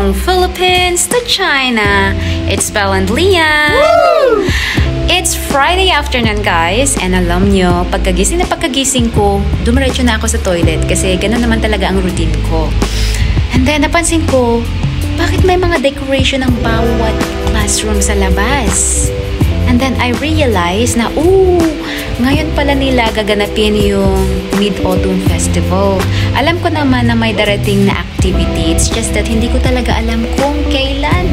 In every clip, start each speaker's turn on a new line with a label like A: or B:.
A: From Philippines to China, it's Belle and Lian.
B: Woo!
A: It's Friday afternoon, guys. And alam nyo, pagkagising ko, dumiretso na ako sa toilet kasi ganun naman talaga ang routine ko. And then, napansin ko, bakit may mga decoration ng bawat classroom sa labas? And then, I realized na, ngayon pala nila gaganapin yung Mid-Autumn Festival. Alam ko naman na may darating na activity. It's just that hindi ko talaga alam kung kailan.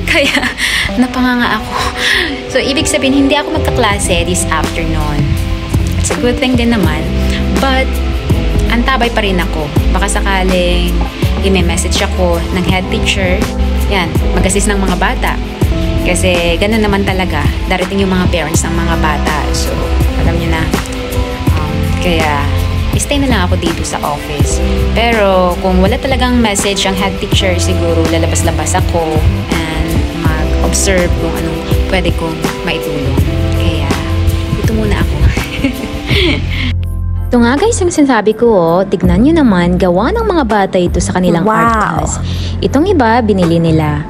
A: Kaya, napanganga ako. So, ibig sabihin, hindi ako magkaklase this afternoon. It's a good thing din naman. But, antabay pa rin ako. Baka sakaling i-message ako ng head teacher. Yan, mag-assist ng mga bata. Kasi ganun naman talaga, darating yung mga parents ng mga bata. So, alam nyo na. Kaya, stay na lang ako dito sa office. Pero, kung wala talagang message ang head teacher, siguro lalabas-labas ako and mag-observe kung anong pwede kong maitulong. Kaya, dito muna ako.
B: Ito nga guys, ang sinasabi ko, tignan nyo naman, gawa ng mga bata ito sa kanilang art class. Itong iba, binili nila.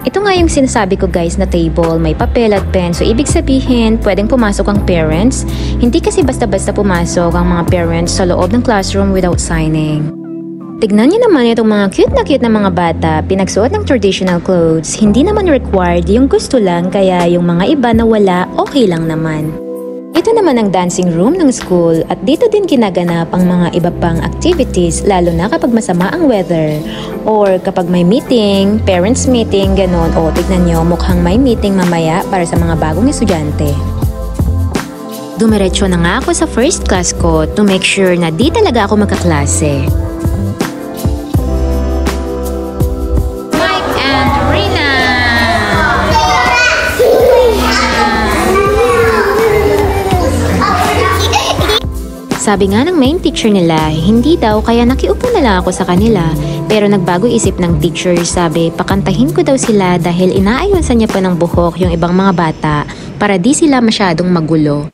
B: Ito nga yung sinasabi ko guys na table, may papel at pen. So, ibig sabihin, pwedeng pumasok ang parents. Hindi kasi basta-basta pumasok ang mga parents sa loob ng classroom without signing. Tignan nyo naman itong mga cute na mga bata, pinagsuot ng traditional clothes. Hindi naman required, yung gusto lang, kaya yung mga iba na wala, okay lang naman. Ito naman ang dancing room ng school at dito din kinaganap ang mga iba pang activities lalo na kapag masama ang weather or kapag may meeting, parents meeting, ganon. O tignan nyo, mukhang may meeting mamaya para sa mga bagong estudyante. Dumiretso na nga ako sa first class ko to make sure na di talaga ako magkaklase.
A: Mike and Rina!
B: Sabi nga ng main teacher nila, hindi daw kaya nakiupo na lang ako sa kanila. Pero nagbago isip ng teacher, sabi pakantahin ko daw sila dahil inaayusan niya pa ng buhok yung ibang mga bata para di sila masyadong magulo.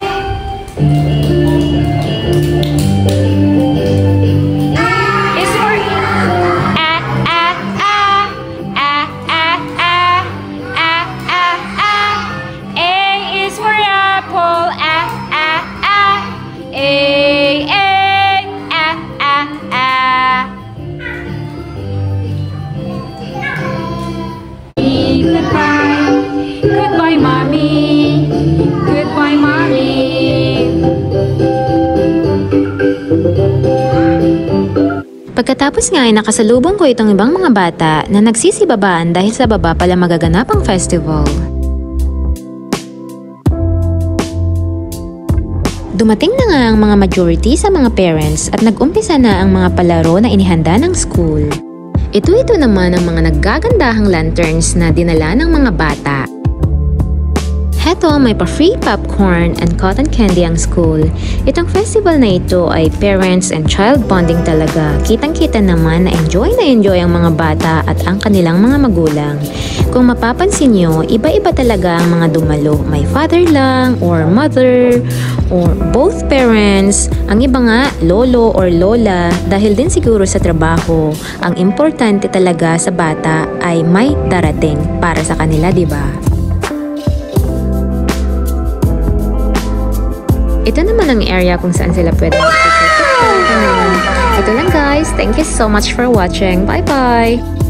A: Goodbye, mommy. Goodbye, mommy.
B: Pagkatapos nga ay nakasalubong ko itong ibang mga bata na nagsisibabaan dahil sa baba pala magaganap ang festival. Dumating na nga ang mga majority sa mga parents at nag-umpisa na ang mga palaro na inihanda ng school. Ito naman ang mga naggagandahang lanterns na dinala ng mga bata. Heto, may pa-free popcorn and cotton candy ang school. Itong festival na ito ay parents and child bonding talaga. Kitang-kita naman na enjoy ang mga bata at ang kanilang mga magulang. Kung mapapansin nyo, iba-iba talaga ang mga dumalo. May father lang, or mother, or both parents. Ang iba nga, lolo or lola, dahil din siguro sa trabaho. Ang importante talaga sa bata ay may darating para sa kanila, diba? Ito naman ang area kung saan sila pwede mag-picture. Ito lang guys. Thank you so much for watching. Bye-bye!